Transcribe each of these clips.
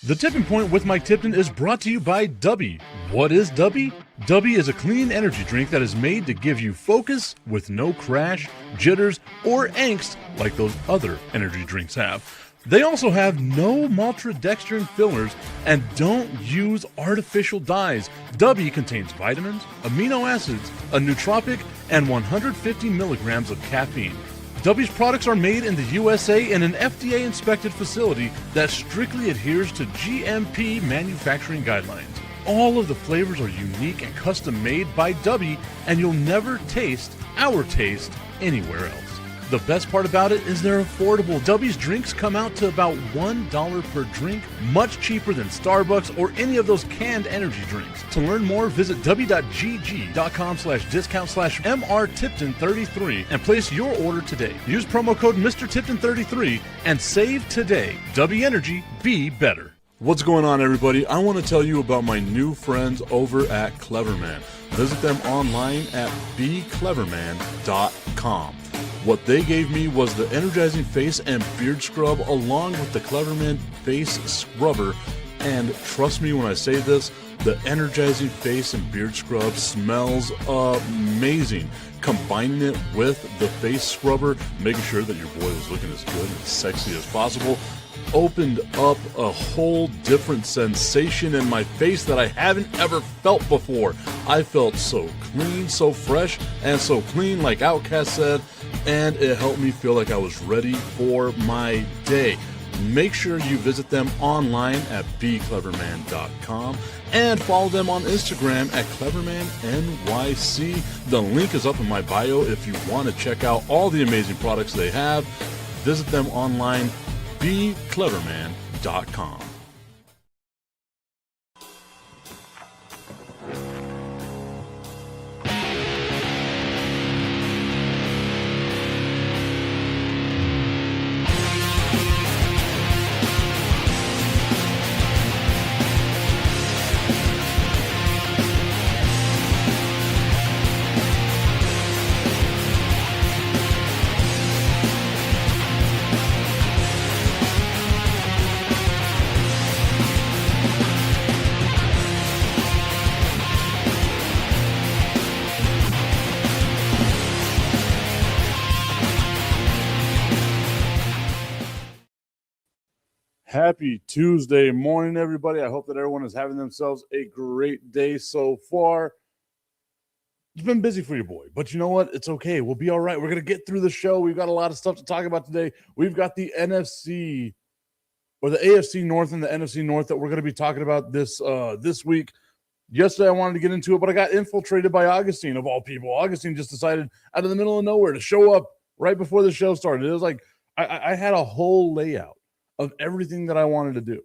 The Tipping Point with Mike Tipton is brought to you by Dubby. What is Dubby? Dubby is a clean energy drink that is made to give you focus with no crash, jitters, or angst like those other energy drinks have. They also have no maltodextrin fillers and don't use artificial dyes. Dubby contains vitamins, amino acids, a nootropic, and 150 milligrams of caffeine. Dubby's products are made in the USA in an FDA-inspected facility that strictly adheres to GMP manufacturing guidelines. All of the flavors are unique and custom-made by Dubby, and you'll never taste our taste anywhere else. The best part about it is they're affordable. Dubby's drinks come out to about $1 per drink, much cheaper than Starbucks or any of those canned energy drinks. To learn more, visit w.gg.com/discount/MRTipton33 and place your order today. Use promo code MrTipton33 and save today. Dubby Energy, be better. What's going on, everybody? I want to tell you about my new friends over at Cleverman. Visit them online at becleverman.com. What they gave me was the energizing face and beard scrub along with the Cleverman face scrubber. And trust me when I say this, the energizing face and beard scrub smells amazing. Combining it with the face scrubber, making sure that your boy was looking as good and sexy as possible, opened up a whole different sensation in my face that I haven't ever felt before. I felt so clean, so fresh, and so clean, like Outcast said, and it helped me feel like I was ready for my day. Make sure you visit them online at becleverman.com and follow them on Instagram at clevermannyc. The link is up in my bio if you want to check out all the amazing products they have. Visit them online, becleverman.com. Happy Tuesday morning, everybody. I hope that everyone is having themselves a great day so far. It's been busy for your boy, but you know what? It's okay. We'll be all right. We're going to get through the show. We've got a lot of stuff to talk about today. We've got the NFC or the AFC North and the NFC North that we're going to be talking about this week. Yesterday, I wanted to get into it, but I got infiltrated by Augustine, of all people. Augustine just decided out of the middle of nowhere to show up right before the show started. It was like I had a whole layout of everything that I wanted to do.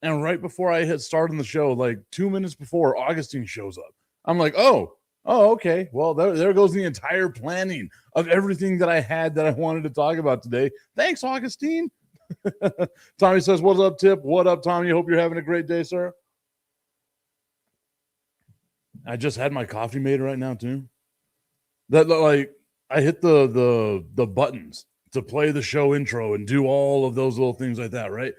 And right before I had started the show, like 2 minutes before, Augustine shows up. I'm like, oh, okay. Well, there goes the entire planning of everything that I had that I wanted to talk about today. Thanks, Augustine. Tommy says, what's up, Tip? What up, Tommy? Hope you're having a great day, sir. I just had my coffee made right now, too. That, like, I hit the buttons to play the show intro and do all of those little things like that, right?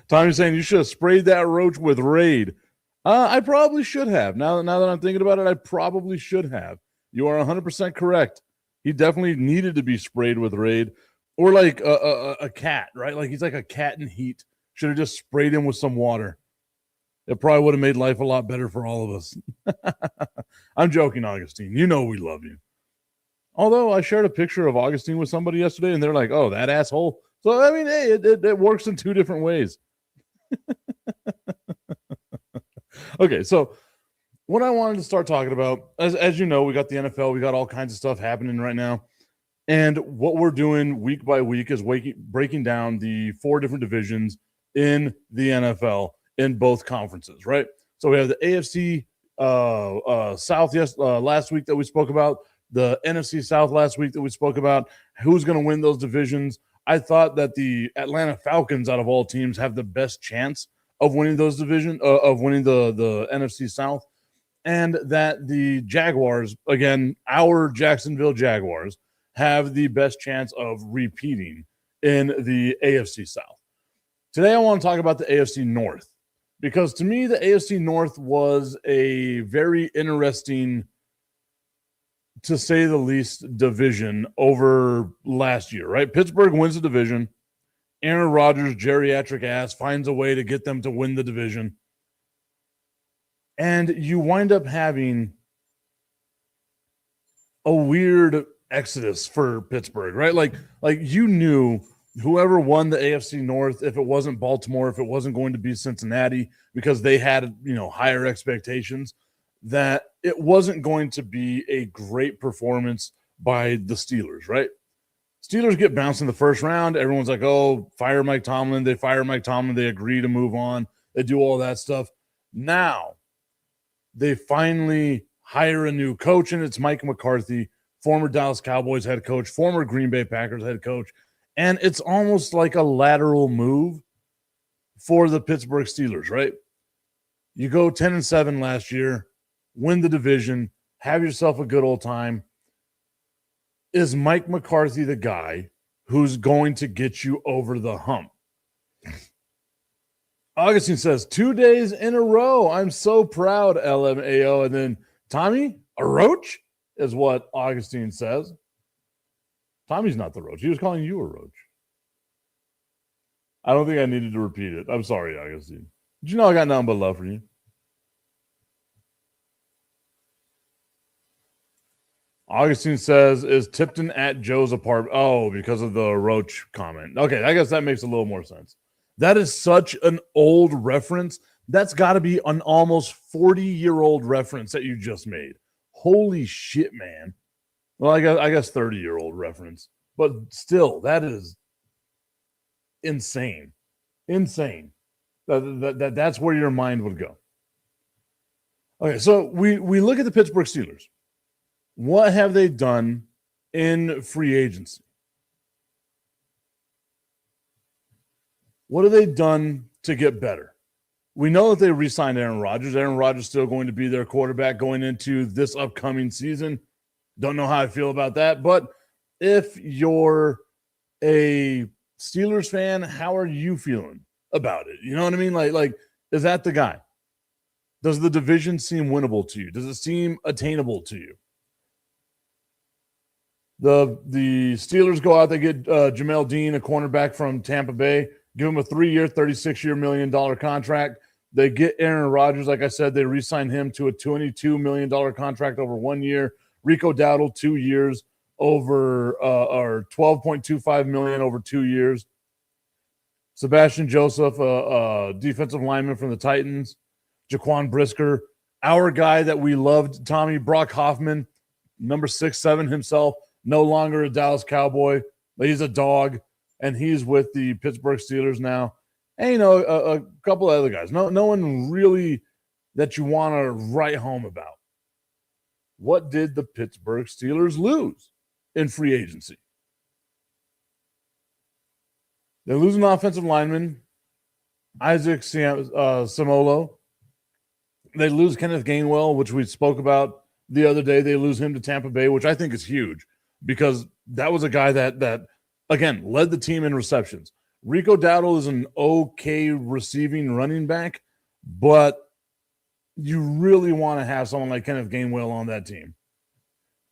Tommy's saying you should have sprayed that roach with Raid. I probably should have. Now that I'm thinking about it, I probably should have. You are 100% correct. He definitely needed to be sprayed with Raid. Or like a cat, right? Like he's like a cat in heat. Should have just sprayed him with some water. It probably would have made life a lot better for all of us. I'm joking, Augustine. You know we love you. Although I shared a picture of Augustine with somebody yesterday, and they're like, oh, that asshole. So, I mean, hey, it works in two different ways. Okay, so what I wanted to start talking about, as you know, we got the NFL. We got all kinds of stuff happening right now. And what we're doing week by week is breaking down the 4 different divisions in the NFL. In both conferences, right? So we have the AFC South last week that we spoke about, the NFC South last week that we spoke about, who's going to win those divisions. I thought that the Atlanta Falcons, out of all teams, have the best chance of winning those divisions, of winning the NFC South, and that the Jaguars, again, our Jacksonville Jaguars, have the best chance of repeating in the AFC South. Today, I want to talk about the AFC North because to me, the AFC North was a very interesting, to say the least, division over last year, right? Pittsburgh wins the division. Aaron Rodgers' geriatric ass finds a way to get them to win the division. And you wind up having a weird exodus for Pittsburgh, right? Like you knew whoever won the AFC North, if it wasn't Baltimore, if it wasn't going to be Cincinnati, because they had, higher expectations, that it wasn't going to be a great performance by the Steelers, right? Steelers get bounced in the first round. Everyone's like, oh, fire Mike Tomlin. They fire Mike Tomlin. They agree to move on. They do all that stuff. Now, they finally hire a new coach, and it's Mike McCarthy, former Dallas Cowboys head coach, former Green Bay Packers head coach. And it's almost like a lateral move for the Pittsburgh Steelers, right? You go 10-7 last year, win the division, have yourself a good old time. Is Mike McCarthy the guy who's going to get you over the hump? Augustine says, 2 days in a row. I'm so proud, LMAO. And then Tommy, a roach is what Augustine says. Tommy's not the roach. He was calling you a roach. I don't think I needed to repeat it. I'm sorry, Augustine. Did you know I got nothing but love for you? Augustine says, is Tipton at Joe's apartment? Oh, because of the roach comment. Okay, I guess that makes a little more sense. That is such an old reference. That's got to be an almost 40-year-old reference that you just made. Holy shit, man. Well, I guess 30-year-old reference. But still, that is insane. Insane. That's where your mind would go. Okay, so we look at the Pittsburgh Steelers. What have they done in free agency? What have they done to get better? We know that they re-signed Aaron Rodgers. Aaron Rodgers is still going to be their quarterback going into this upcoming season. Don't know how I feel about that. But if you're a Steelers fan, how are you feeling about it? You know what I mean? Like, is that the guy? Does the division seem winnable to you? Does it seem attainable to you? The Steelers go out, they get Jamel Dean, a cornerback from Tampa Bay, give him a 3-year, $36 million contract. They get Aaron Rodgers, like I said, they re-sign him to a $22 million contract over 1 year. Rico Dowdle, 2 years, over or $12.25 million over 2 years. Sebastian Joseph, defensive lineman from the Titans. Jaquan Brisker, our guy that we loved, Tommy Brock Hoffman, number 6'7" himself. No longer a Dallas Cowboy, but he's a dog, and he's with the Pittsburgh Steelers now. And, a couple of other guys. No one really that you want to write home about. What did the Pittsburgh Steelers lose in free agency? They lose an offensive lineman, Isaac Samolo. They lose Kenneth Gainwell, which we spoke about the other day. They lose him to Tampa Bay, which I think is huge, because that was a guy that again, led the team in receptions. Rico Dowdle is an okay receiving running back, but you really want to have someone like Kenneth Gainwell on that team.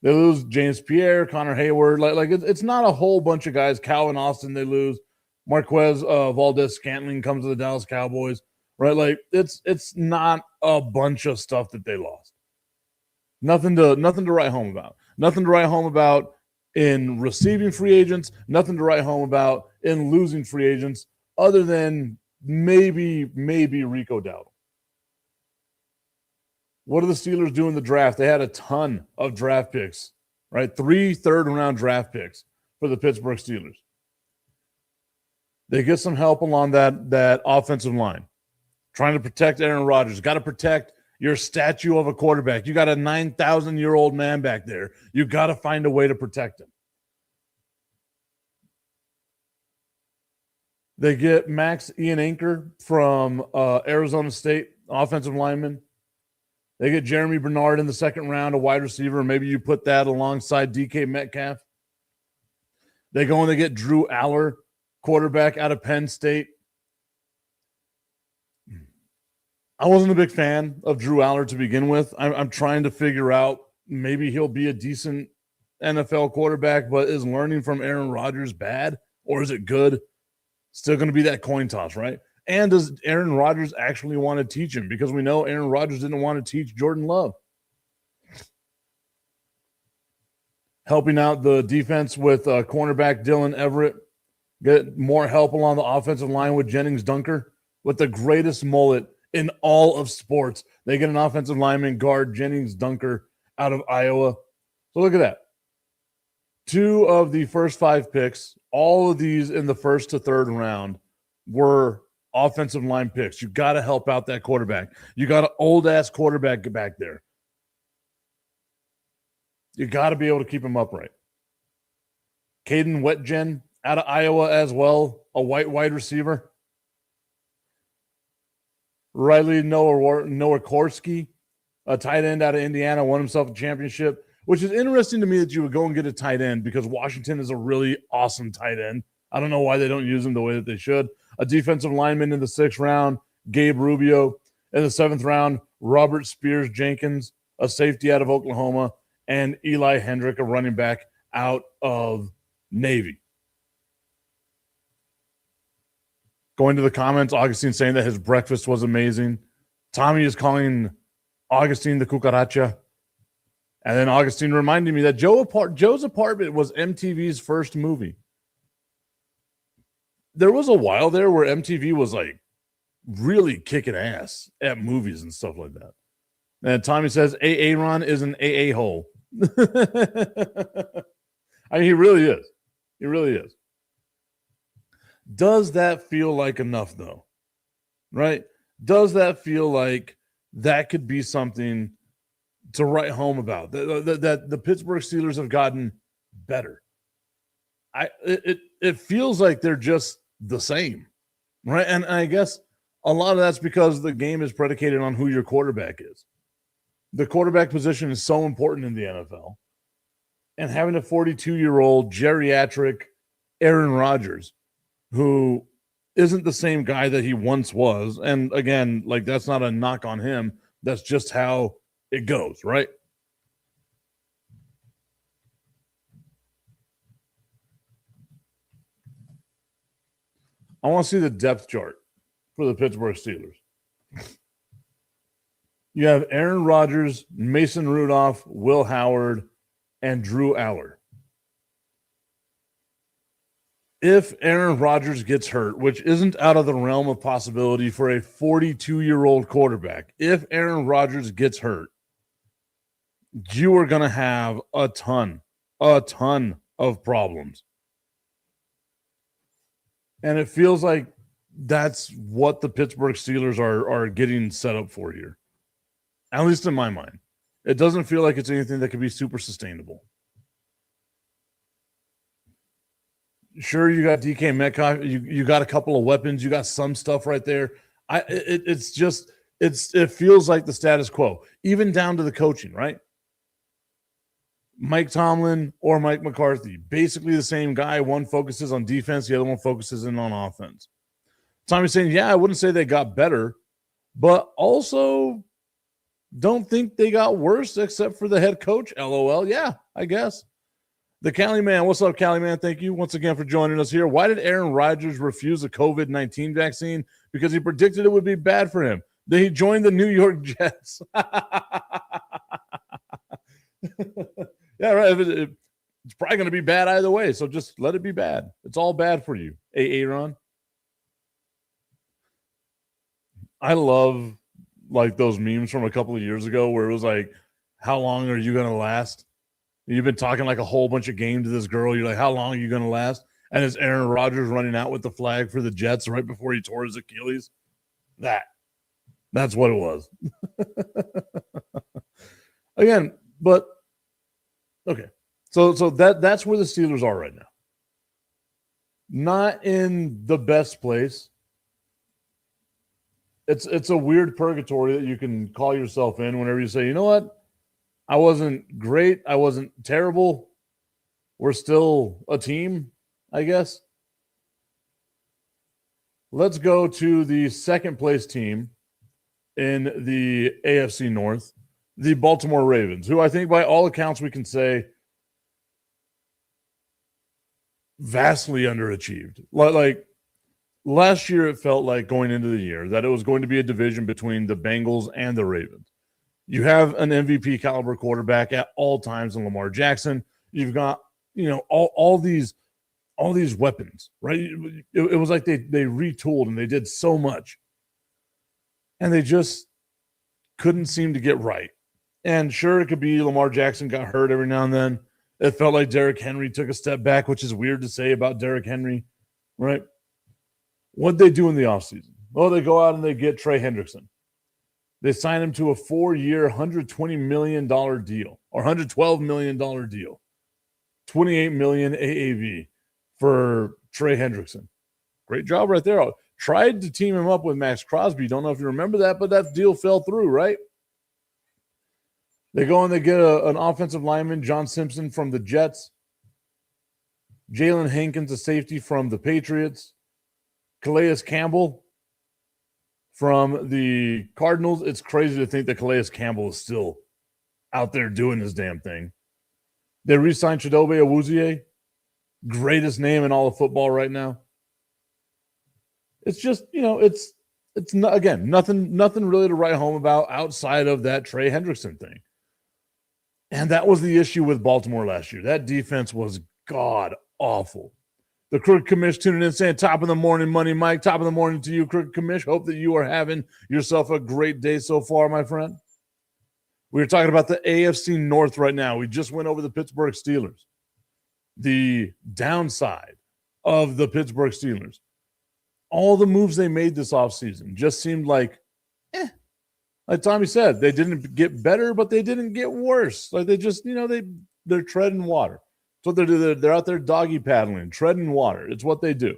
They lose James Pierre, Connor Hayward. It's not a whole bunch of guys. Calvin Austin, they lose. Marquez Valdez-Scantling comes to the Dallas Cowboys, right? It's not a bunch of stuff that they lost. Nothing to write home about. Nothing to write home about in receiving free agents. Nothing to write home about in losing free agents, other than maybe Rico Dowdle. What do the Steelers do in the draft? They had a ton of draft picks, right? 3 third-round draft picks for the Pittsburgh Steelers. They get some help along that offensive line, trying to protect Aaron Rodgers. Got to protect your statue of a quarterback. You got a 9,000-year-old man back there. You got to find a way to protect him. They get Max Ian Anker from Arizona State, offensive lineman. They get Jeremy Bernard in the second round, a wide receiver. Maybe you put that alongside DK Metcalf. They go and they get Drew Aller, quarterback out of Penn State. I wasn't a big fan of Drew Aller to begin with. I'm trying to figure out maybe he'll be a decent NFL quarterback, but is learning from Aaron Rodgers bad or is it good? Still going to be that coin toss, right? And does Aaron Rodgers actually want to teach him? Because we know Aaron Rodgers didn't want to teach Jordan Love. Helping out the defense with cornerback Dylan Everett. Get more help along the offensive line with Jennings Dunker with the greatest mullet in all of sports. They get an offensive lineman guard, Jennings Dunker, out of Iowa. So look at that. 2 of the first 5 picks, all of these in the first to third round, were offensive line picks. You got to help out that quarterback. You got an old-ass quarterback back there. You got to be able to keep him upright. Caden Wetjen out of Iowa as well, a white wide receiver. Riley Nowakorski, a tight end out of Indiana, won himself a championship, which is interesting to me that you would go and get a tight end because Washington is a really awesome tight end. I don't know why they don't use him the way that they should. A defensive lineman in the 6th round, Gabe Rubio. In the 7th round, Robert Spears Jenkins, a safety out of Oklahoma, and Eli Hendrick, a running back out of Navy. Going to the comments, Augustine saying that his breakfast was amazing. Tommy is calling Augustine the cucaracha. And then Augustine reminded me that Joe's Apartment was MTV's first movie. There was a while there where MTV was like really kicking ass at movies and stuff like that. And Tommy says Aaron is an AA hole. I mean, he really is. He really is. Does that feel like enough, though? Right? Does that feel like that could be something to write home about? That the Pittsburgh Steelers have gotten better. It feels like they're just the same, right? And I guess a lot of that's because the game is predicated on who your quarterback is. The quarterback position is so important in the NFL. And having a 42-year-old geriatric Aaron Rodgers, who isn't the same guy that he once was, and again, like that's not a knock on him. That's just how it goes, right? I want to see the depth chart for the Pittsburgh Steelers. You have Aaron Rodgers, Mason Rudolph, Will Howard, and Drew Aller. If Aaron Rodgers gets hurt, which isn't out of the realm of possibility for a 42-year-old quarterback, if Aaron Rodgers gets hurt, you are going to have a ton of problems. And it feels like that's what the Pittsburgh Steelers are getting set up for here. At least in my mind. It doesn't feel like it's anything that could be super sustainable. Sure, you got DK Metcalf. You got a couple of weapons. You got some stuff right there. It feels like the status quo, even down to the coaching, right? Mike Tomlin or Mike McCarthy, basically the same guy. One focuses on defense, the other one focuses in on offense. Tommy's saying, yeah, I wouldn't say they got better, but also don't think they got worse except for the head coach. LOL. Yeah, I guess. The Cali Man. What's up, Cali Man? Thank you once again for joining us here. Why did Aaron Rodgers refuse a COVID-19 vaccine? Because he predicted it would be bad for him. Then he joined the New York Jets. Yeah, right. It's probably going to be bad either way, so just let it be bad. It's all bad for you, Aaron. I love like those memes from a couple of years ago where it was like, how long are you going to last? You've been talking like a whole bunch of game to this girl. You're like, how long are you going to last? And it's Aaron Rodgers running out with the flag for the Jets right before he tore his Achilles. That's what it was. Again, but okay. So that's where the Steelers are right now. Not in the best place. It's a weird purgatory that you can call yourself in whenever you say, you know what? I wasn't great. I wasn't terrible. We're still a team. I guess. Let's go to the second place team in the AFC North, the Baltimore Ravens, who I think by all accounts we can say vastly underachieved. Like last year, it felt like going into the year that it was going to be a division between the Bengals and the Ravens. You have an MVP caliber quarterback at all times in Lamar Jackson. You've got, all these weapons, right? It was like they retooled and they did so much. And they just couldn't seem to get right. And sure, it could be Lamar Jackson got hurt every now and then. It felt like Derrick Henry took a step back, which is weird to say about Derrick Henry, right? What'd they do in the offseason? Well, they go out and they get Trey Hendrickson. They sign him to a 4-year, $120 million deal or $112 million deal. $28 million AAV for Trey Hendrickson. Great job right there. Tried to team him up with Max Crosby. Don't know if you remember that, but that deal fell through, right? They go and they get an offensive lineman, John Simpson from the Jets. Jalen Hankins, a safety from the Patriots. Calais Campbell from the Cardinals. It's crazy to think that Calais Campbell is still out there doing his damn thing. They re-signed Chidobe Awuzie, greatest name in all of football right now. It's just, it's not, again, nothing really to write home about outside of that Trey Hendrickson thing. And that was the issue with Baltimore last year. That defense was god awful. The Crooked Commish tuning in saying, top of the morning, Money Mike. Top of the morning to you, Crooked Commish. Hope that you are having yourself a great day so far, my friend. We were talking about the AFC North right now. We just went over the Pittsburgh Steelers. The downside of the Pittsburgh Steelers. All the moves they made this offseason just seemed like, like Tommy said, they didn't get better, but they didn't get worse. Like they just, they're treading water. That's what they're doing. They're out there doggy paddling, treading water. It's what they do.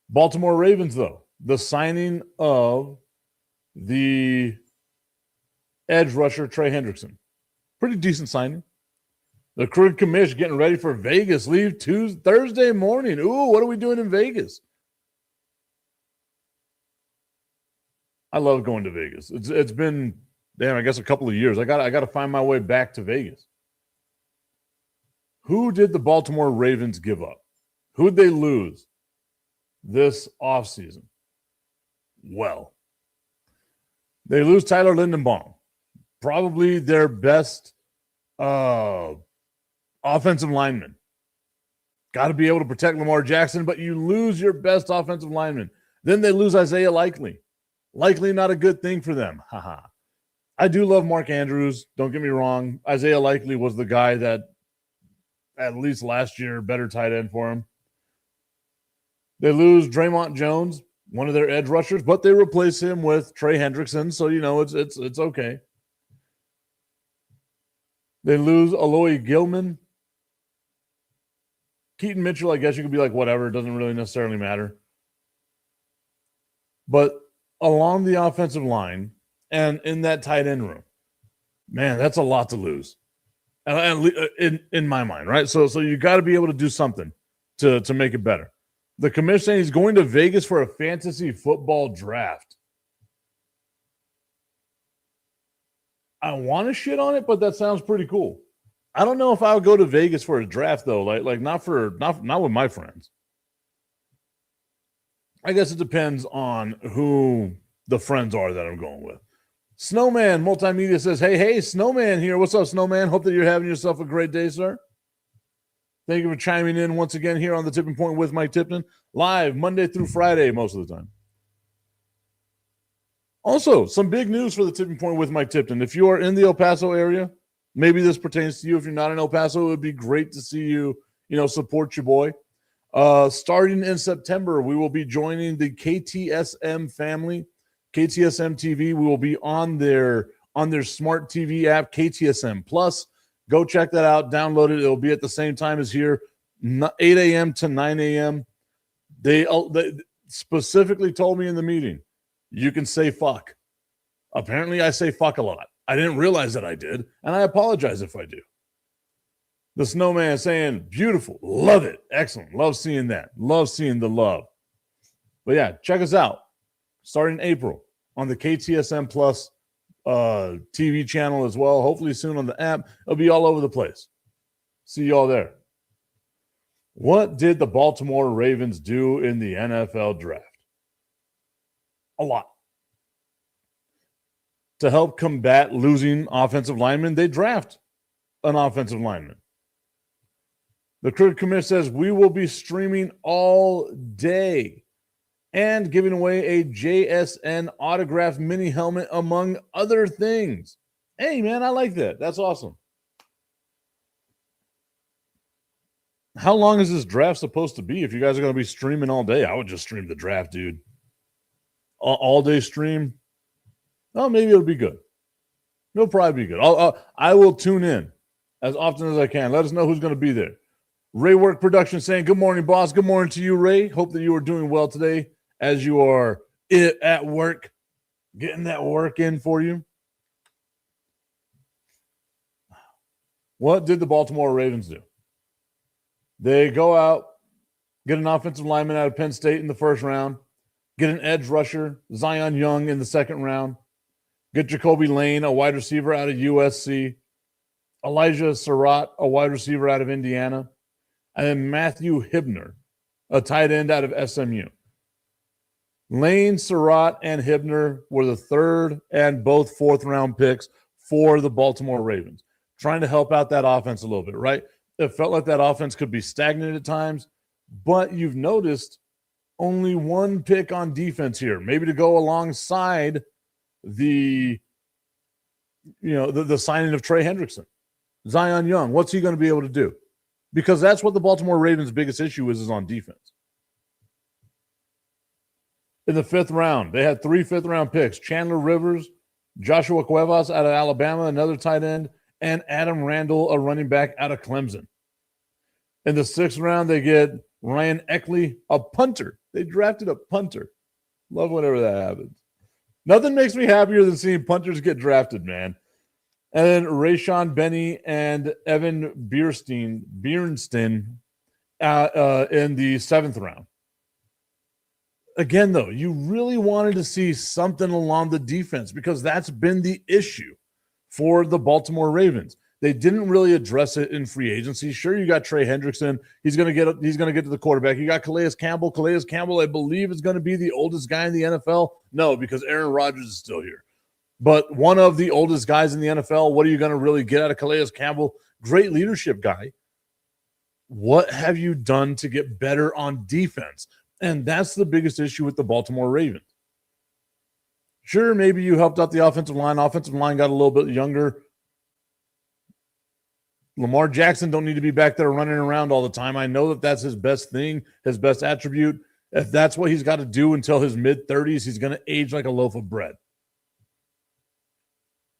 Baltimore Ravens, though, the signing of the edge rusher Trey Hendrickson. Pretty decent signing. The Crooked Commish getting ready for Vegas. Leave Thursday morning. Ooh, what are we doing in Vegas? I love going to Vegas. It's been, I guess a couple of years. I got to find my way back to Vegas. Who did the Baltimore Ravens give up? Who'd they lose this offseason? Well, they lose Tyler Lindenbaum, probably their best offensive lineman. Got to be able to protect Lamar Jackson, but you lose your best offensive lineman. Then they lose Isaiah Likely. Likely not a good thing for them. Haha. I do love Mark Andrews. Don't get me wrong. Isaiah Likely was the guy that, at least last year, better tight end for him. They lose Draymond Jones, one of their edge rushers, but they replace him with Trey Hendrickson, so it's okay. They lose Aloy Gilman. Keaton Mitchell, I guess you could be like, whatever. It doesn't really necessarily matter. But along the offensive line and in that tight end room, man, that's a lot to lose. And in my mind, right? So you got to be able to do something to make it better. The commission saying he's going to Vegas for a fantasy football draft. I want to shit on it, but that sounds pretty cool. I don't know if I would go to Vegas for a draft though. Like not with my friends. I guess it depends on who the friends are that I'm going with. Snowman Multimedia says, hey, Snowman here. What's up, Snowman? Hope that you're having yourself a great day, sir. Thank you for chiming in once again here on the Tipping Point with Mike Tipton. Live Monday through Friday most of the time. Also, some big news for the Tipping Point with Mike Tipton. If you are in the El Paso area, maybe this pertains to you. If you're not in El Paso, it would be great to see you, support your boy. Starting in September, we will be joining the KTSM family. KTSM TV, we will be on their smart TV app, KTSM Plus. Go check that out. Download it. It'll be at the same time as here, 8 a.m. to 9 a.m. They specifically told me in the meeting, you can say fuck. Apparently, I say fuck a lot. I didn't realize that I did, and I apologize if I do. The snowman saying, beautiful, love it, excellent, love seeing that, love seeing the love. But yeah, check us out starting April on the KTSM Plus TV channel as well. Hopefully soon on the app. It'll be all over the place. See y'all there. What did the Baltimore Ravens do in the NFL draft? A lot. To help combat losing offensive linemen, they draft an offensive lineman. The Cricket Committee says we will be streaming all day and giving away a JSN autographed mini helmet, among other things. Hey, man, I like that. That's awesome. How long is this draft supposed to be? If you guys are going to be streaming all day, I would just stream the draft, dude. All day stream. Oh, maybe it'll be good. It'll probably be good. I will tune in as often as I can. Let us know who's going to be there. Ray Work Production saying, good morning, boss. Good morning to you, Ray. Hope that you are doing well today as you are at work, getting that work in for you. What did the Baltimore Ravens do? They go out, get an offensive lineman out of Penn State in the first round, get an edge rusher, Zion Young, in the second round, get Jacoby Lane, a wide receiver out of USC, Elijah Surratt, a wide receiver out of Indiana, and then Matthew Hibner, a tight end out of SMU. Lane, Surratt, and Hibner were the third and both fourth-round picks for the Baltimore Ravens, trying to help out that offense a little bit, right? It felt like that offense could be stagnant at times, but you've noticed only one pick on defense here, maybe to go alongside the signing of Trey Hendrickson. Zion Young, what's he going to be able to do? Because that's what the Baltimore Ravens' biggest issue is on defense. In the fifth round, they had 3 fifth-round picks: Chandler Rivers, Joshua Cuevas out of Alabama, another tight end, and Adam Randall, a running back out of Clemson. In the sixth round, they get Ryan Eckley, a punter. They drafted a punter. Love whenever that happens. Nothing makes me happier than seeing punters get drafted, man. And then Rayshawn Benny and Evan Bierstein in the seventh round. Again, though, you really wanted to see something along the defense because that's been the issue for the Baltimore Ravens. They didn't really address it in free agency. Sure, you got Trey Hendrickson. He's going to get to the quarterback. You got Calais Campbell. Calais Campbell, I believe, is going to be the oldest guy in the NFL. No, because Aaron Rodgers is still here. But one of the oldest guys in the NFL, what are you going to really get out of Calais Campbell? Great leadership guy. What have you done to get better on defense? And that's the biggest issue with the Baltimore Ravens. Sure, maybe you helped out the offensive line. Offensive line got a little bit younger. Lamar Jackson don't need to be back there running around all the time. I know that that's his best thing, his best attribute. If that's what he's got to do until his mid-30s, he's going to age like a loaf of bread.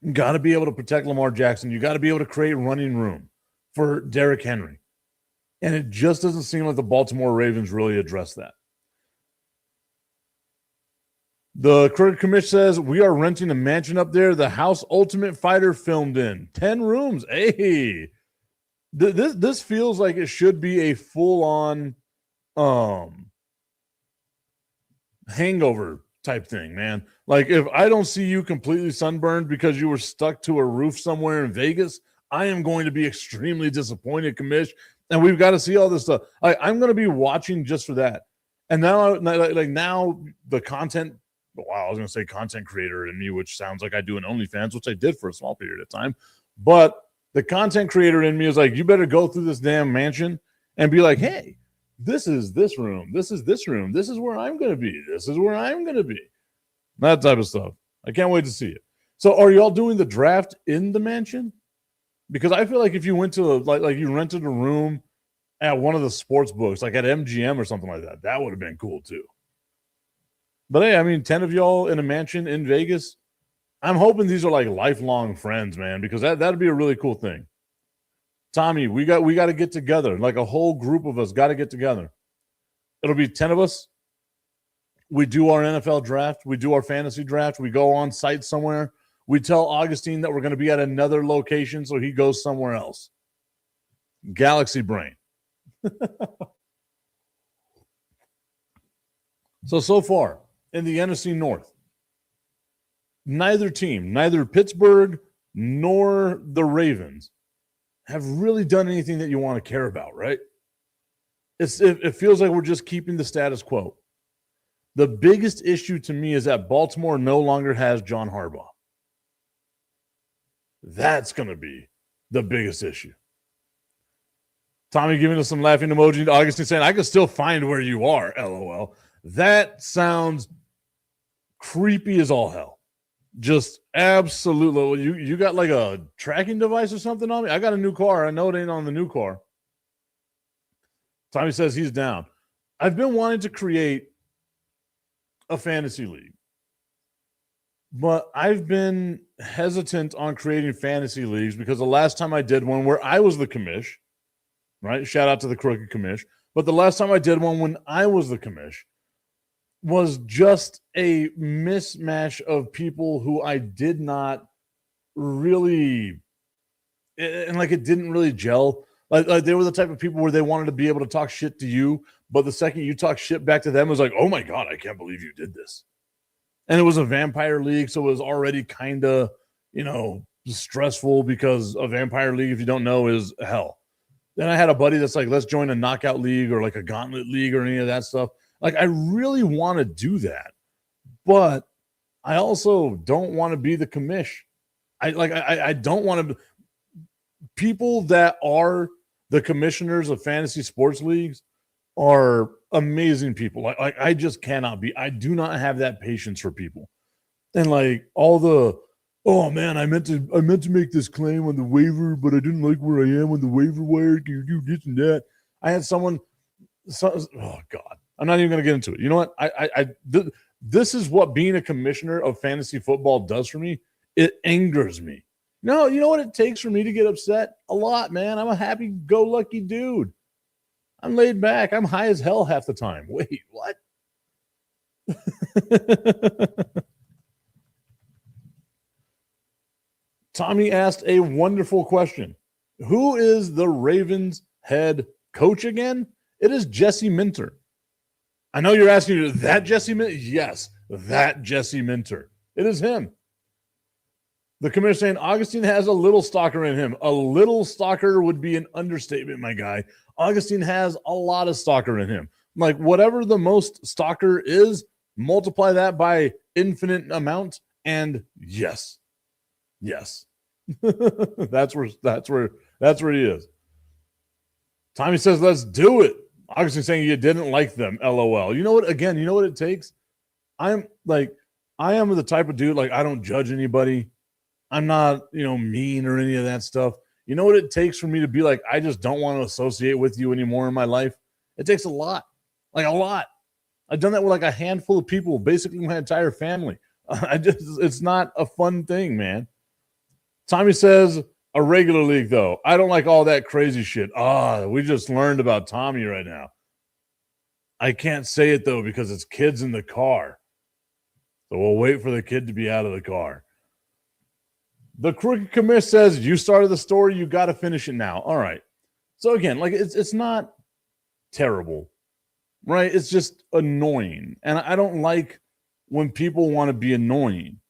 You got to be able to protect Lamar Jackson. You got to be able to create running room for Derrick Henry. And it just doesn't seem like the Baltimore Ravens really address that. The Cricket Commission says, we are renting a mansion up there. The house Ultimate Fighter filmed in. 10 rooms. Hey. This feels like it should be a full-on hangover type thing, man. Like, if I don't see you completely sunburned because you were stuck to a roof somewhere in Vegas, I am going to be extremely disappointed, Commish. And we've got to see all this stuff. I'm going to be watching just for that. And now the content, wow, I was going to say content creator in me, which sounds like I do an OnlyFans, which I did for a small period of time. But the content creator in me is like, you better go through this damn mansion and be like, hey, this is this room. This is this room. This is where I'm going to be. This is where I'm going to be. That type of stuff. I can't wait to see it. So are y'all doing the draft in the mansion? Because I feel like if you went to like you rented a room at one of the sports books, like at MGM or something like that, that would have been cool too. But hey, I mean, 10 of y'all in a mansion in Vegas. I'm hoping these are like lifelong friends, man, because that'd be a really cool thing. Tommy, we got to get together. Like a whole group of us got to get together. It'll be 10 of us. We do our NFL draft. We do our fantasy draft. We go on site somewhere. We tell Augustine that we're going to be at another location, so he goes somewhere else. Galaxy brain. So far in the NFC North, neither team, neither Pittsburgh nor the Ravens, have really done anything that you want to care about, right? It feels like we're just keeping the status quo. The biggest issue to me is that Baltimore no longer has John Harbaugh. That's going to be the biggest issue. Tommy giving us some laughing emoji. Augustine saying, I can still find where you are, LOL. That sounds creepy as all hell. Just absolutely. You got like a tracking device or something on me? I got a new car. I know it ain't on the new car. Tommy says he's down. I've been wanting to create a fantasy league, but I've been hesitant on creating fantasy leagues because the last time I did one where I was the commish, right? Shout out to the crooked commish. But the last time I did one when I was the commish was just a mismatch of people who I did not really, and like it didn't really gel. Like they were the type of people where they wanted to be able to talk shit to you, but the second you talk shit back to them, it was like, oh my God, I can't believe you did this. And it was a vampire league, so it was already kind of, stressful because a vampire league, if you don't know, is hell. Then I had a buddy that's like, let's join a knockout league or like a gauntlet league or any of that stuff. Like, I really want to do that, but I also don't want to be the commish. I don't want to. People that are the commissioners of fantasy sports leagues are amazing people. Like I just cannot be. I do not have that patience for people. And like all the, oh man, I meant to make this claim on the waiver, but I didn't like where I am on the waiver wire. Can you do this and that? I had someone. Oh God, I'm not even going to get into it. You know what? This is what being a commissioner of fantasy football does for me. It angers me. No, you know what it takes for me to get upset? A lot, man. I'm a happy-go-lucky dude. I'm laid back. I'm high as hell half the time. Wait, what? Tommy asked a wonderful question. Who is the Ravens head coach again? It is Jesse Minter. I know you're asking, that Jesse Minter? Yes, that Jesse Minter. It is him. The commissioner saying Augustine has a little stalker in him. A little stalker would be an understatement, my guy. Augustine has a lot of stalker in him. Like whatever the most stalker is, multiply that by infinite amount, and yes. that's where he is. Tommy says, let's do it. Augustine saying you didn't like them. LOL. You know what? Again, you know what it takes? I am the type of dude, like I don't judge anybody. I'm not, mean or any of that stuff. You know what it takes for me to be like, I just don't want to associate with you anymore in my life? It takes a lot. Like a lot. I've done that with like a handful of people, basically my entire family. It's not a fun thing, man. Tommy says, a regular league, though. I don't like all that crazy shit. We just learned about Tommy right now. I can't say it, though, because it's kids in the car. So we'll wait for the kid to be out of the car. The crooked commish says, you started the story, you got to finish it now. All right. So again, like it's not terrible, right? It's just annoying. And I don't like when people want to be annoying.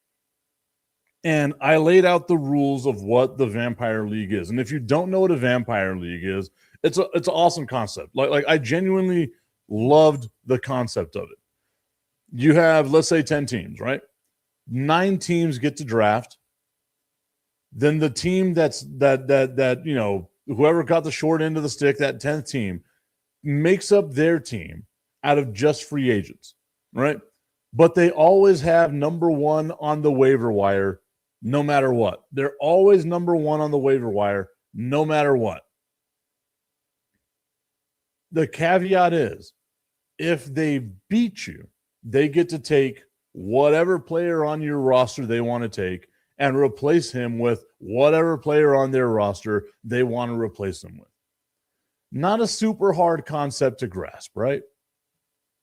And I laid out the rules of what the Vampire League is. And if you don't know what a Vampire League is, it's an awesome concept. Like I genuinely loved the concept of it. You have, let's say, 10 teams, right? 9 teams get to draft. Then the team that whoever got the short end of the stick, that 10th team, makes up their team out of just free agents, right? But they always have number 1 on the waiver wire no matter what. They're always number 1 on the waiver wire no matter what. The caveat is, if they beat you, they get to take whatever player on your roster they want to take and replace him with whatever player on their roster they want to replace him with. Not a super hard concept to grasp, right?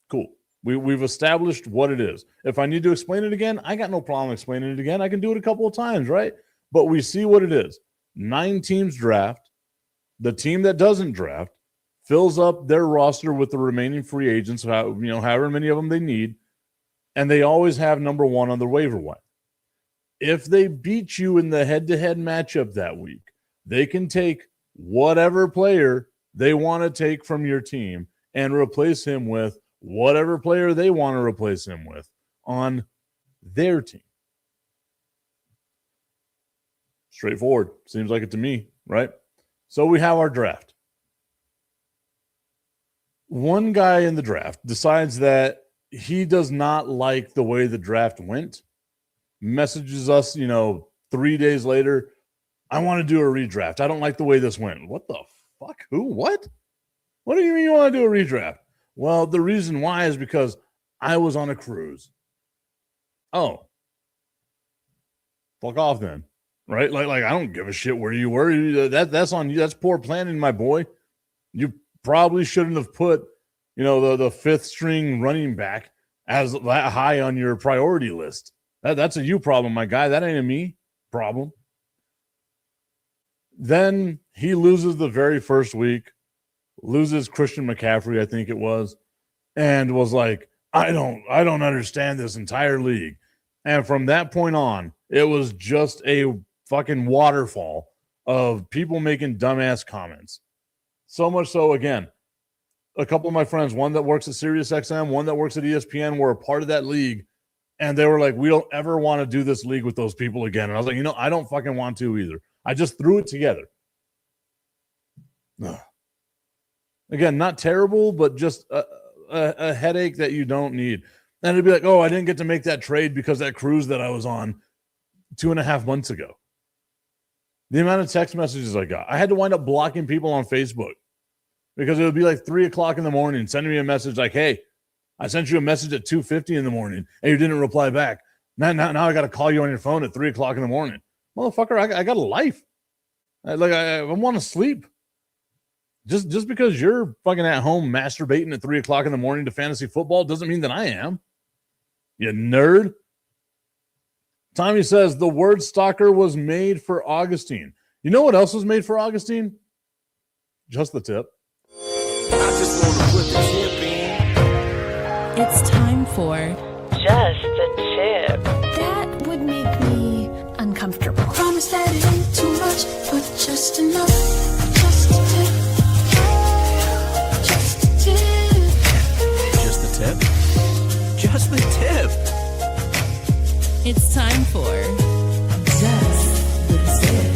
Cool. We've established what it is. If I need to explain it again, I got no problem explaining it again. I can do it a couple of times, right? But we see what it is. 9 teams draft. The team that doesn't draft fills up their roster with the remaining free agents, however many of them they need, and they always have number one on the waiver wire. If they beat you in the head-to-head matchup that week, they can take whatever player they want to take from your team and replace him with whatever player they want to replace him with on their team. Straightforward. Seems like it to me, right? So we have our draft. One guy in the draft decides that he does not like the way the draft went, messages us, 3 days later, I want to do a redraft. I don't like the way this went. What the fuck? Who? What? What do you mean you want to do a redraft? Well, the reason why is because I was on a cruise. Oh. Fuck off then. Right? Like I don't give a shit where you were. That's on you. That's poor planning, my boy. You probably shouldn't have put, the fifth string running back as that high on your priority list. That's a you problem, my guy. That ain't a me problem. Then he loses the very first week, loses Christian McCaffrey, I think it was, and was like, I don't understand this entire league. And from that point on, it was just a fucking waterfall of people making dumbass comments. So much so, again, a couple of my friends, one that works at SiriusXM, one that works at ESPN, were a part of that league. And they were like, we don't ever want to do this league with those people again. And I was like, I don't fucking want to either. I just threw it together. Ugh. Again, not terrible, but just a headache that you don't need. And it'd be like, oh, I didn't get to make that trade because that cruise that I was on 2.5 months ago. The amount of text messages I got. I had to wind up blocking people on Facebook because it would be like 3 o'clock in the morning sending me a message like, hey, I sent you a message at 2:50 in the morning and you didn't reply back. Now I got to call you on your phone at 3 o'clock in the morning. Motherfucker, I got a life. I want to sleep. Just because you're fucking at home masturbating at 3 o'clock in the morning to fantasy football doesn't mean that I am. You nerd. Tommy says the word stalker was made for Augustine. You know what else was made for Augustine? Just the tip. I just want to put the tip in. It's time for Just the Tip. That would make me uncomfortable. Promise that it ain't too much, but just enough. Just a tip. Just a tip. Just the tip. Just the tip. It's time for Just the Tip.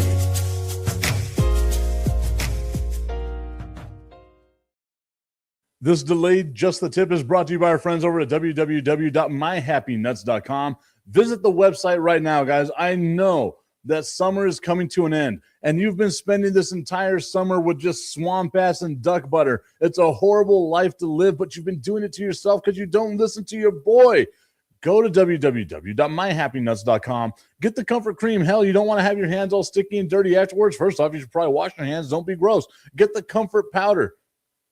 This delayed Just the Tip is brought to you by our friends over at www.myhappynuts.com. Visit the website right now, guys. I know that summer is coming to an end, and you've been spending this entire summer with just swamp ass and duck butter. It's a horrible life to live, but you've been doing it to yourself because you don't listen to your boy. Go to www.myhappynuts.com. Get the comfort cream. Hell, you don't want to have your hands all sticky and dirty afterwards. First off, you should probably wash your hands. Don't be gross. Get the comfort powder.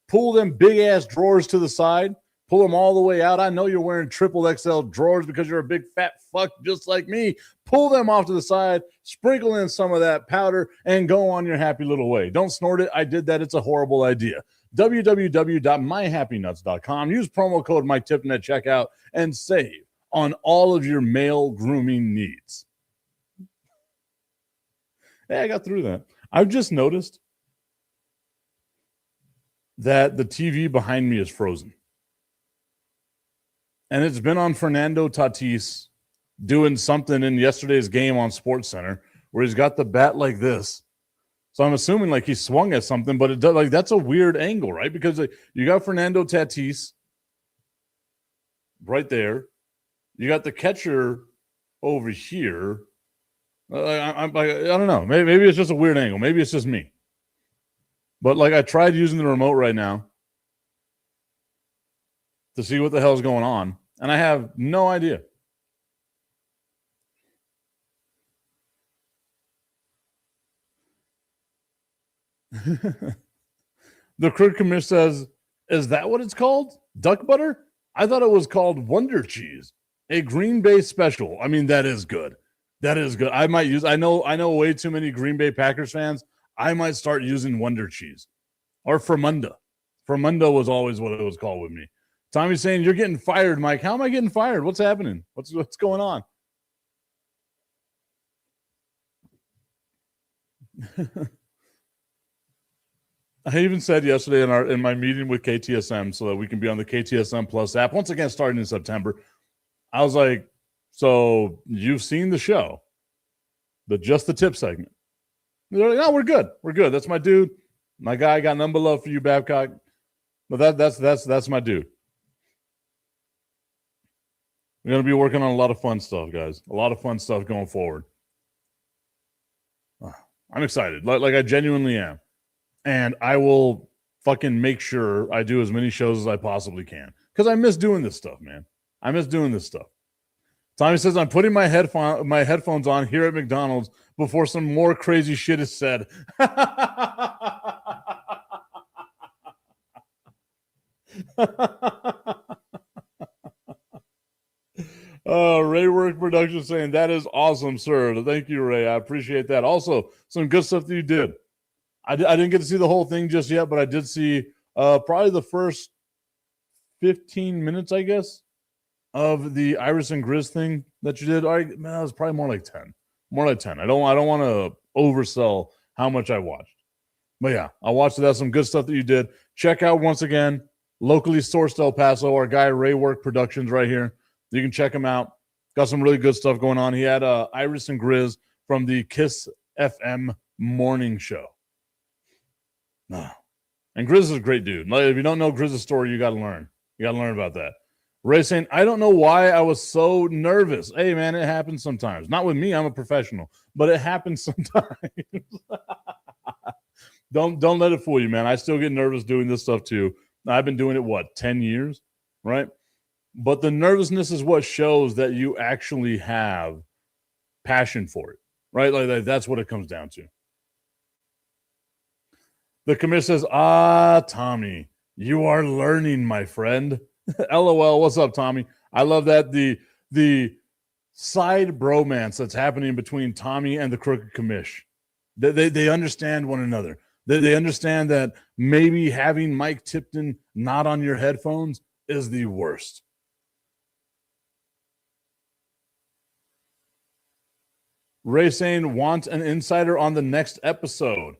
Pull them big-ass drawers to the side. Pull them all the way out. I know you're wearing triple XL drawers because you're a big fat fuck just like me. Pull them off to the side. Sprinkle in some of that powder and go on your happy little way. Don't snort it. I did that. It's a horrible idea. www.myhappynuts.com. Use promo code Mike Tipton at checkout and save on all of your male grooming needs. Hey, I got through that. I've just noticed that the TV behind me is frozen. And it's been on Fernando Tatis doing something in yesterday's game on SportsCenter where he's got the bat like this. So I'm assuming like he swung at something, but it does, like that's a weird angle, right? Because you got Fernando Tatis right there. You got the catcher over here. I don't know. Maybe it's just a weird angle. Maybe it's just me. But like I tried using the remote right now to see what the hell's going on, and I have no idea. The Crit Commish says, is that what it's called? Duck butter? I thought it was called Wonder Cheese, a Green Bay special. I mean, that is good. That is good. I know way too many Green Bay Packers fans. I might start using Wonder Cheese or Fermunda. Fermunda was always what it was called with me. Tommy's saying, you're getting fired, Mike. How am I getting fired? What's happening? What's going on? I even said yesterday in my meeting with KTSM so that we can be on the KTSM Plus app, once again starting in September, I was like, so you've seen the show, just the tip segment. They're like, no, we're good. We're good. That's my dude. My guy. Got number love for you, Babcock. But that's my dude. We're going to be working on a lot of fun stuff, guys. A lot of fun stuff going forward. I'm excited. Like I genuinely am. And I will fucking make sure I do as many shows as I possibly can. Because I miss doing this stuff, man. I miss doing this stuff. Tommy says, I'm putting my headphones on here at McDonald's before some more crazy shit is said. Ray Work Production saying, that is awesome, sir. Thank you, Ray. I appreciate that. Also, some good stuff that you did. I didn't get to see the whole thing just yet, but I did see probably the first 15 minutes, I guess, of the Iris and Grizz thing that you did. All right, man, that was probably more like 10. More like 10. I don't want to oversell how much I watched. But yeah, I watched it. That's some good stuff that you did. Check out, once again, locally sourced El Paso, our guy Ray Work Productions right here. You can check him out. Got some really good stuff going on. He had Iris and Grizz from the Kiss FM morning show. And Grizz is a great dude. Like, if you don't know Grizz's story, you got to learn. You got to learn about that. Ray saying, I don't know why I was so nervous. Hey, man, it happens sometimes. Not with me. I'm a professional. But it happens sometimes. Don't let it fool you, man. I still get nervous doing this stuff, too. I've been doing it, 10 years? Right? But the nervousness is what shows that you actually have passion for it. Right? Like that's what it comes down to. The commissioner says, Tommy, you are learning, my friend. LOL, what's up, Tommy? I love that. The side bromance that's happening between Tommy and the Crooked Commish. They understand one another. They understand that maybe having Mike Tipton not on your headphones is the worst. Ray saying, want an insider on the next episode.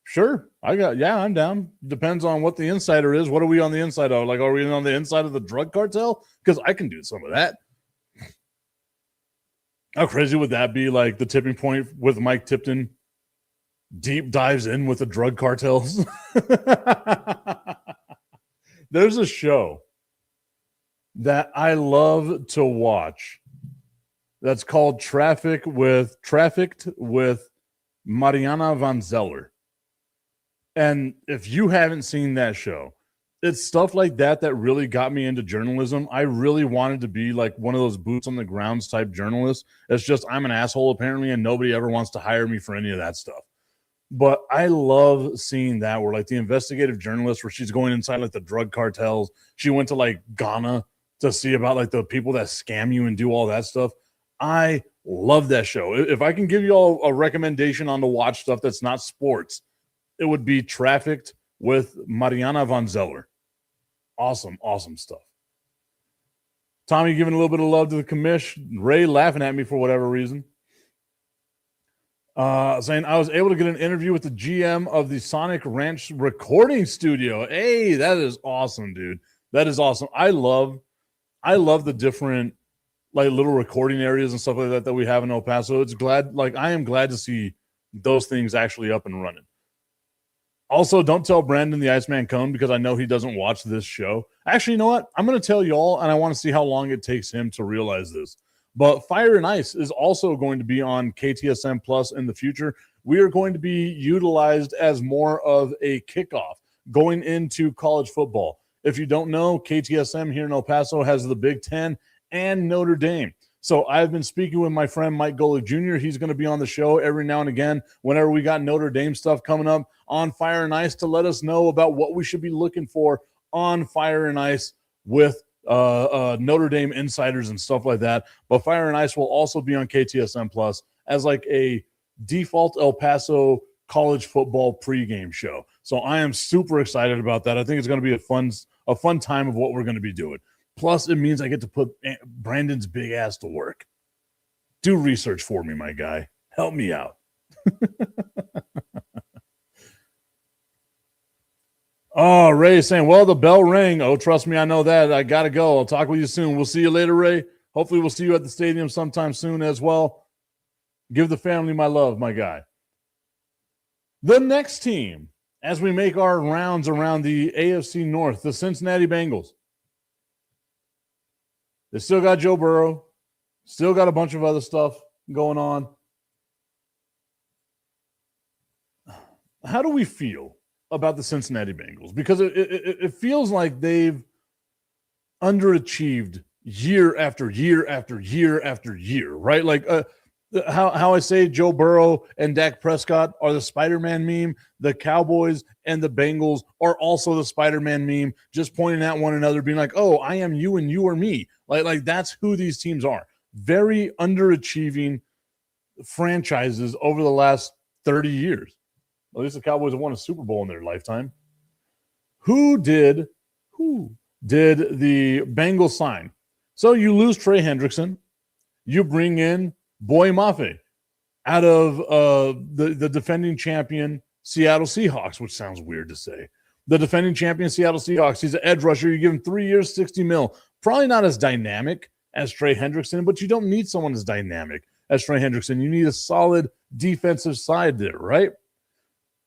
Sure. I'm down. Depends on what the insider is. What are we on the inside of? Like, are we on the inside of the drug cartel? Because I can do some of that. How crazy would that be? Like the tipping point with Mike Tipton deep dives in with the drug cartels. There's a show that I love to watch that's called Trafficked with Mariana Van Zeller. And if you haven't seen that show, it's stuff like that really got me into journalism. I really wanted to be like one of those boots on the grounds type journalists. It's just I'm an asshole apparently, and nobody ever wants to hire me for any of that stuff. But I love seeing that where like the investigative journalist where she's going inside like the drug cartels. She went to like Ghana to see about like the people that scam you and do all that stuff. I love that show. If I can give you all a recommendation on to watch stuff that's not sports, it would be Trafficked with Mariana Van Zeller. Awesome, awesome stuff. Tommy giving a little bit of love to the commish. Ray laughing at me for whatever reason. Saying I was able to get an interview with the GM of the Sonic Ranch recording studio. Hey, that is awesome, dude. That is awesome. I love the different like little recording areas and stuff like that we have in El Paso. I am glad to see those things actually up and running. Also, don't tell Brandon the Iceman Cone because I know he doesn't watch this show. Actually, you know what? I'm going to tell y'all, and I want to see how long it takes him to realize this. But Fire and Ice is also going to be on KTSM Plus in the future. We are going to be utilized as more of a kickoff going into college football. If you don't know, KTSM here in El Paso has the Big Ten and Notre Dame. So I've been speaking with my friend Mike Golick Jr. He's going to be on the show every now and again whenever we got Notre Dame stuff coming up on Fire and Ice to let us know about what we should be looking for on Fire and Ice with Notre Dame insiders and stuff like that. But Fire and Ice will also be on KTSM Plus as like a default El Paso college football pregame show. So I am super excited about that. I think it's going to be a fun time of what we're going to be doing. Plus, it means I get to put Brandon's big ass to work. Do research for me, my guy. Help me out. Oh, Ray saying, well, the bell rang. Oh, trust me, I know that. I got to go. I'll talk with you soon. We'll see you later, Ray. Hopefully we'll see you at the stadium sometime soon as well. Give the family my love, my guy. The next team, as we make our rounds around the AFC North, the Cincinnati Bengals. They still got Joe Burrow. Still got a bunch of other stuff going on. How do we feel about the Cincinnati Bengals? Because it feels like they've underachieved year after year after year after year, right? Like how I say Joe Burrow and Dak Prescott are the Spider-Man meme. The Cowboys and the Bengals are also the Spider-Man meme, just pointing at one another, being like, oh, I am you and you are me. Like that's who these teams are. Very underachieving franchises over the last 30 years. At least the Cowboys have won a Super Bowl in their lifetime. Who did the Bengals sign? So you lose Trey Hendrickson. You bring in Boy Mafe out of the defending champion Seattle Seahawks, which sounds weird to say. The defending champion Seattle Seahawks. He's an edge rusher. You give him 3 years, $60 million. Probably not as dynamic as Trey Hendrickson, but you don't need someone as dynamic as Trey Hendrickson. You need a solid defensive side there, right?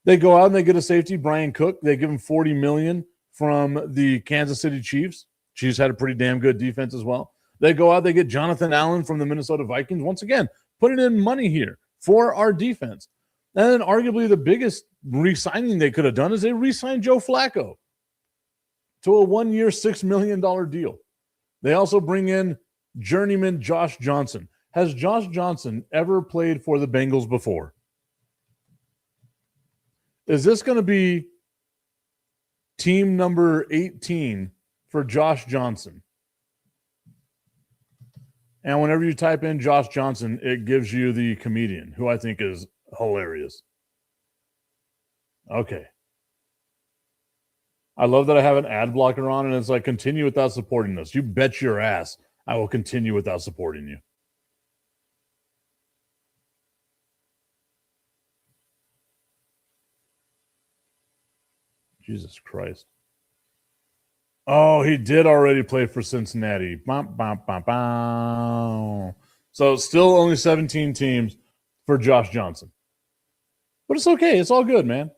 They go out and they get a safety, Brian Cook. They give him $40 million from the Kansas City Chiefs. Chiefs had a pretty damn good defense as well. They go out, they get Jonathan Allen from the Minnesota Vikings. Once again, putting in money here for our defense. And then arguably the biggest re-signing they could have done is they re-signed Joe Flacco to a 1-year, $6 million deal. They also bring in journeyman Josh Johnson. Has Josh Johnson ever played for the Bengals before? Is this going to be team number 18 for Josh Johnson? And whenever you type in Josh Johnson, it gives you the comedian, who I think is hilarious. Okay. I love that I have an ad blocker on, and it's like, continue without supporting us. You bet your ass I will continue without supporting you. Jesus Christ. Oh, he did already play for Cincinnati. So still only 17 teams for Josh Johnson. But it's okay. It's all good, man.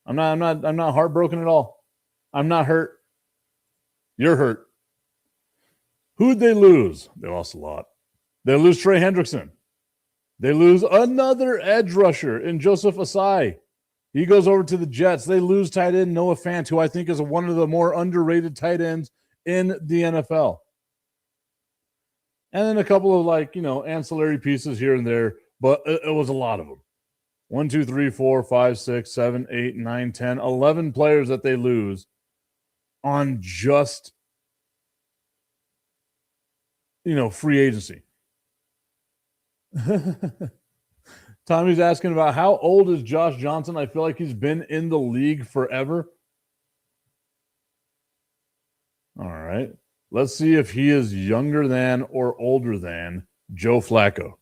I'm not heartbroken at all. I'm not hurt. You're hurt. Who'd they lose? They lost a lot. They lose Trey Hendrickson. They lose another edge rusher in Joseph Asai. He goes over to the Jets. They lose tight end Noah Fant, who I think is one of the more underrated tight ends in the NFL. And then a couple of ancillary pieces here and there, but it was a lot of them. 1, 2, 3, 4, 5, 6, 7, 8, 9, 10, 11 players that they lose on just, free agency. Tommy's asking about how old is Josh Johnson. I feel like he's been in the league forever. All right. Let's see if he is younger than or older than Joe Flacco.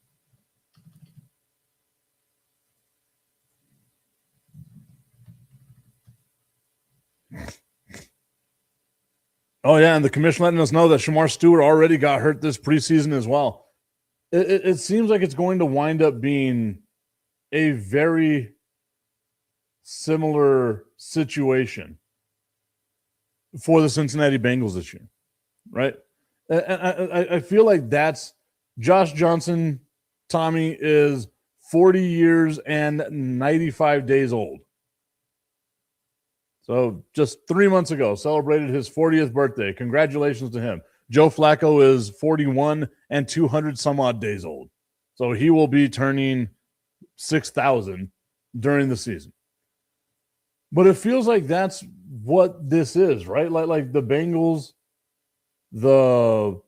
Oh, yeah, and the commission letting us know that Shamar Stewart already got hurt this preseason as well. It seems like it's going to wind up being a very similar situation for the Cincinnati Bengals this year, right? And I feel like that's Josh Johnson. Tommy is 40 years and 95 days old. So just 3 months ago, celebrated his 40th birthday. Congratulations to him. Joe Flacco is 41 and 200 some odd days old. So he will be turning 6,000 during the season. But it feels like that's what this is, right? Like the Bengals, the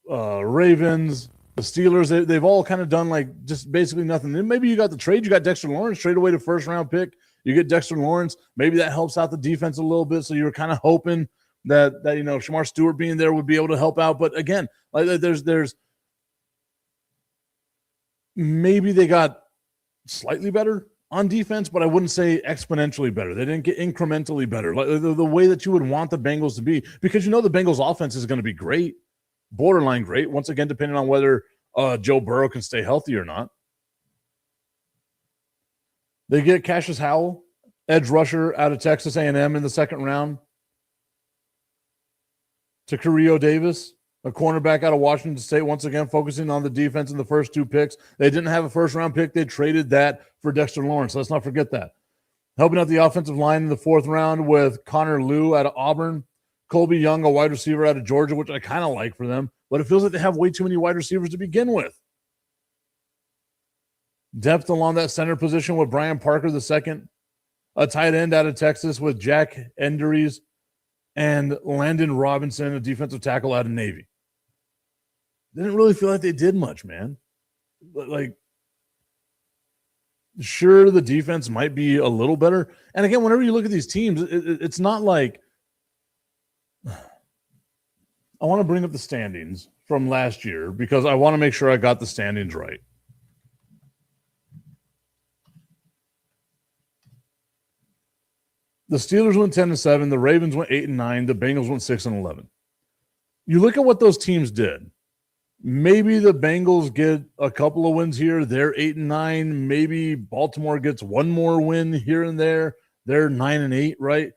Ravens, The Steelers, they've all kind of done like just basically nothing. Then maybe you got the trade. You got Dexter Lawrence, trade away the first-round pick. You get Dexter Lawrence. Maybe that helps out the defense a little bit. So you're kind of hoping that Shamar Stewart being there would be able to help out. But again, like there's maybe they got slightly better on defense, but I wouldn't say exponentially better. They didn't get incrementally better. Like the way that you would want the Bengals to be, because the Bengals offense is going to be great. Borderline great, once again, depending on whether Joe Burrow can stay healthy or not. They get Cassius Howell, edge rusher out of Texas A&M in the second round. Taquario Davis, a cornerback out of Washington State, once again focusing on the defense in the first two picks. They didn't have a first-round pick. They traded that for Dexter Lawrence. Let's not forget that. Helping out the offensive line in the fourth round with Connor Lew out of Auburn. Colby Young, a wide receiver out of Georgia, which I kind of like for them, but it feels like they have way too many wide receivers to begin with. Depth along that center position with Brian Parker II, a tight end out of Texas with Jack Enderies, and Landon Robinson, a defensive tackle out of Navy. Didn't really feel like they did much, man. But sure, the defense might be a little better. And again, whenever you look at these teams, it's not like I want to bring up the standings from last year because I want to make sure I got the standings right. The Steelers went 10-7, the Ravens went 8-9, the Bengals went 6-11. You look at what those teams did. Maybe the Bengals get a couple of wins here. They're 8-9. Maybe Baltimore gets one more win here and there. They're 9-8, right?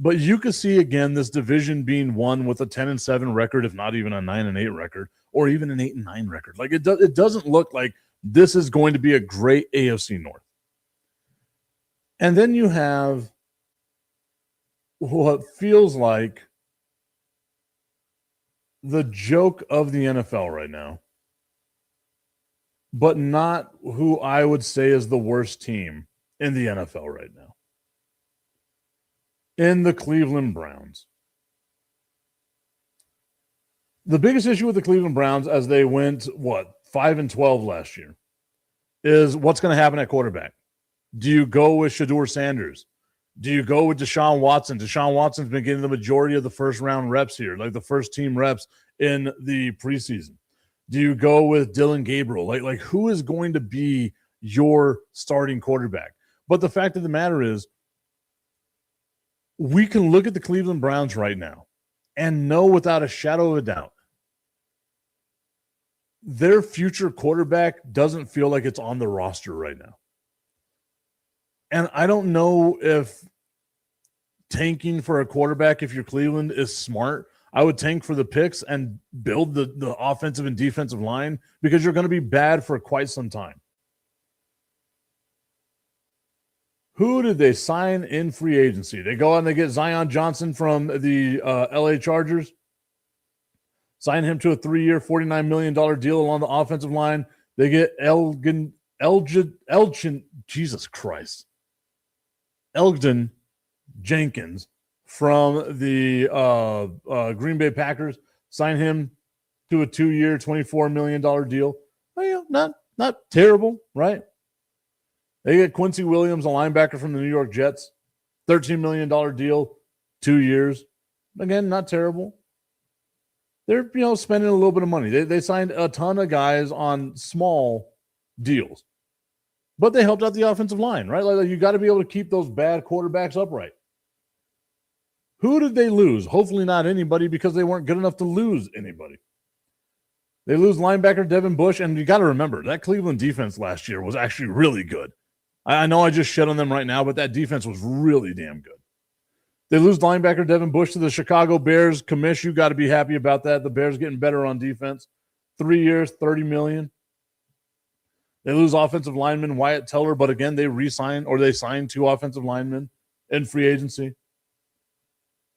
But you could see again this division being won with a 10-7 record, if not even a 9-8 record, or even an 8-9 record. Like it doesn't look like this is going to be a great AFC North. And then you have what feels like the joke of the NFL right now, but not who I would say is the worst team in the NFL right now. In the Cleveland Browns. The biggest issue with the Cleveland Browns as they went, 5-12 last year, is what's going to happen at quarterback. Do you go with Shedeur Sanders? Do you go with Deshaun Watson? Deshaun Watson's been getting the majority of the first-round reps here, like the first-team reps in the preseason. Do you go with Dylan Gabriel? Like who is going to be your starting quarterback? But the fact of the matter is, we can look at the Cleveland Browns right now and know without a shadow of a doubt their future quarterback doesn't feel like it's on the roster right now. And I don't know if tanking for a quarterback, if you're Cleveland, is smart. I would tank for the picks and build the offensive and defensive line because you're going to be bad for quite some time. Who did they sign in free agency? They go out and they get Zion Johnson from the LA Chargers. Sign him to a 3-year, $49 million deal along the offensive line. They get Elgin, Jesus Christ. Elgin Jenkins from the Green Bay Packers. Sign him to a 2-year, $24 million deal. Oh, yeah, not terrible, right? They get Quincy Williams, a linebacker from the New York Jets, $13 million deal, 2 years. Again, not terrible. They're spending a little bit of money. They signed a ton of guys on small deals, but they helped out the offensive line, right? Like you got to be able to keep those bad quarterbacks upright. Who did they lose? Hopefully not anybody because they weren't good enough to lose anybody. They lose linebacker Devin Bush, and you got to remember that Cleveland defense last year was actually really good. I know I just shit on them right now, but that defense was really damn good. They lose linebacker Devin Bush to the Chicago Bears. Commish, you got to be happy about that. The Bears getting better on defense. 3 years, $30 million. They lose offensive lineman Wyatt Teller, but again, they signed 2 offensive linemen in free agency.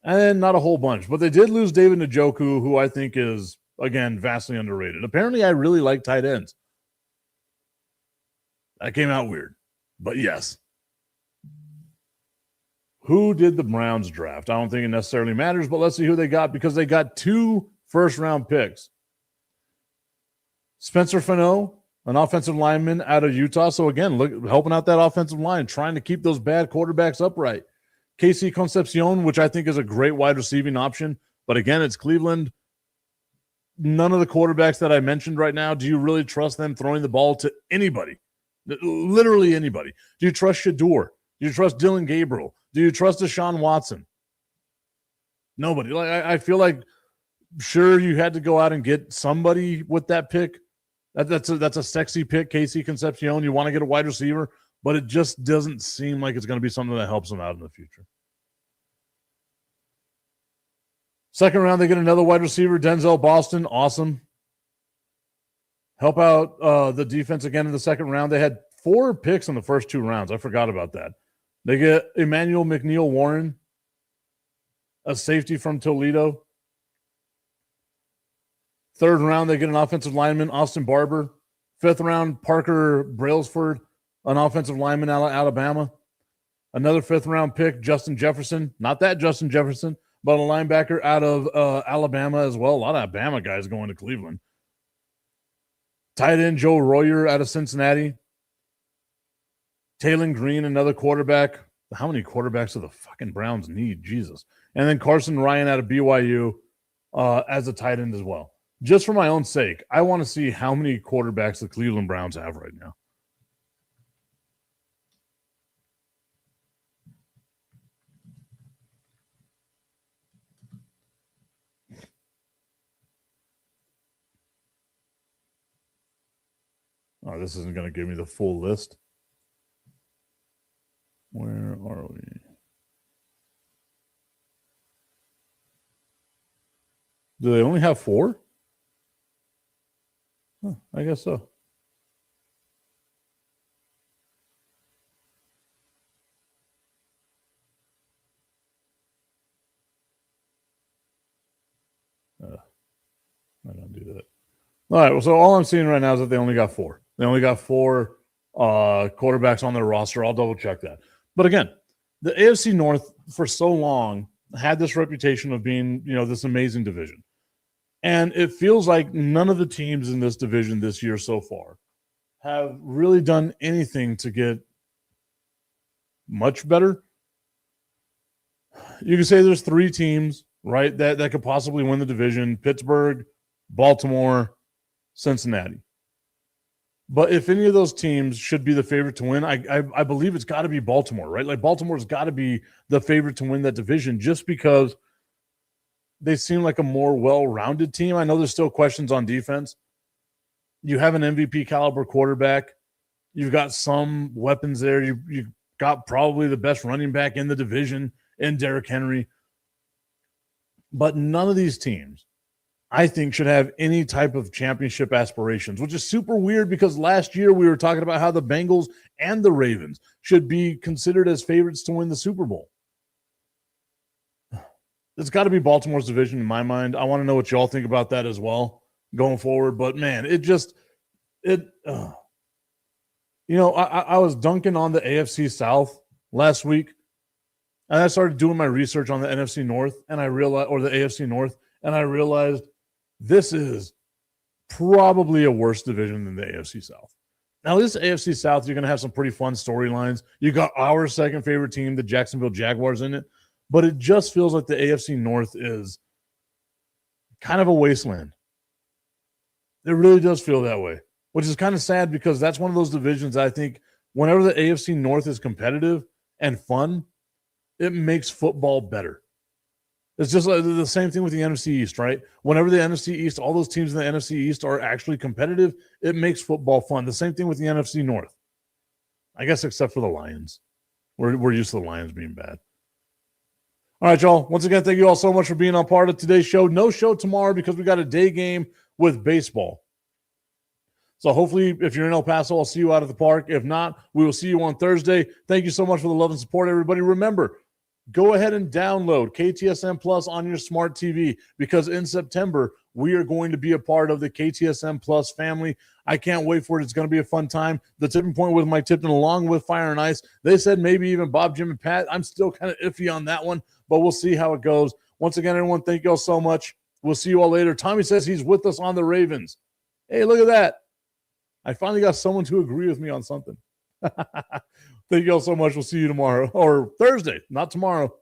And not a whole bunch, but they did lose David Njoku, who I think is, again, vastly underrated. Apparently, I really like tight ends. That came out weird, but yes. Who did the Browns draft? I don't think it necessarily matters, but let's see who they got because they got 2 first-round picks. Spencer Fano, an offensive lineman out of Utah. So again, helping out that offensive line, trying to keep those bad quarterbacks upright. Casey Concepcion, which I think is a great wide receiving option. But again, it's Cleveland. None of the quarterbacks that I mentioned right now, do you really trust them throwing the ball to anybody? Literally anybody. Do you trust Shador? Do you trust Dylan Gabriel? Do you trust Deshaun Watson? Nobody. Like I feel like, sure, you had to go out and get somebody with that pick. That's a sexy pick, Casey Concepcion. You want to get a wide receiver, but it just doesn't seem like it's going to be something that helps them out in the future. Second round, they get another wide receiver, Denzel Boston. Awesome. Help out the defense again in the second round. They had 4 picks in the first 2 rounds. I forgot about that. They get Emmanuel McNeil Warren, a safety from Toledo. Third round, they get an offensive lineman, Austin Barber. Fifth round, Parker Brailsford, an offensive lineman out of Alabama. Another fifth round pick, Justin Jefferson. Not that Justin Jefferson, but a linebacker out of Alabama as well. A lot of Alabama guys going to Cleveland. Tight end, Joe Royer out of Cincinnati. Taylon Green, another quarterback. How many quarterbacks do the fucking Browns need? Jesus. And then Carson Ryan out of BYU as a tight end as well. Just for my own sake, I want to see how many quarterbacks the Cleveland Browns have right now. Oh, this isn't going to give me the full list. Where are we? Do they only have 4? Huh, I guess so. I don't do that. All right. Well, so all I'm seeing right now is that they only got 4. They only got 4 quarterbacks on their roster. I'll double check that. But again, the AFC North for so long had this reputation of being, this amazing division. And it feels like none of the teams in this division this year so far have really done anything to get much better. You can say there's 3 teams, right, that could possibly win the division: Pittsburgh, Baltimore, Cincinnati. But if any of those teams should be the favorite to win, I believe it's got to be Baltimore, right? Like Baltimore's got to be the favorite to win that division just because they seem like a more well-rounded team. I know there's still questions on defense. You have an MVP caliber quarterback. You've got some weapons there. You've got probably the best running back in the division in Derrick Henry. But none of these teams, I think, should have any type of championship aspirations, which is super weird because last year we were talking about how the Bengals and the Ravens should be considered as favorites to win the Super Bowl. It's got to be Baltimore's division in my mind. I want to know what y'all think about that as well going forward. But, man, I was dunking on the AFC South last week, and I started doing my research on the NFC North, and I realized, or the AFC North, and I realized this is probably a worse division than the AFC South. Now, this AFC South, you're going to have some pretty fun storylines. You got our second favorite team, the Jacksonville Jaguars, in it. But it just feels like the AFC North is kind of a wasteland. It really does feel that way, which is kind of sad because that's one of those divisions I think whenever the AFC North is competitive and fun, it makes football better. It's just like the same thing with the NFC East, right? Whenever the NFC East, all those teams in the NFC East are actually competitive, it makes football fun. The same thing with the NFC North. I guess except for the Lions. We're used to the Lions being bad. All right, y'all. Once again, thank you all so much for being on part of today's show. No show tomorrow because we got a day game with baseball. So hopefully, if you're in El Paso, I'll see you out at the park. If not, we will see you on Thursday. Thank you so much for the love and support, everybody. Remember, go ahead and download KTSM Plus on your smart TV because in September, we are going to be a part of the KTSM Plus family. I can't wait for it. It's going to be a fun time. The Tipping Point with Mike Tipton along with Fire and Ice. They said maybe even Bob, Jim, and Pat. I'm still kind of iffy on that one, but we'll see how it goes. Once again, everyone, thank you all so much. We'll see you all later. Tommy says he's with us on the Ravens. Hey, look at that. I finally got someone to agree with me on something. Thank you all so much. We'll see you tomorrow or Thursday, not tomorrow.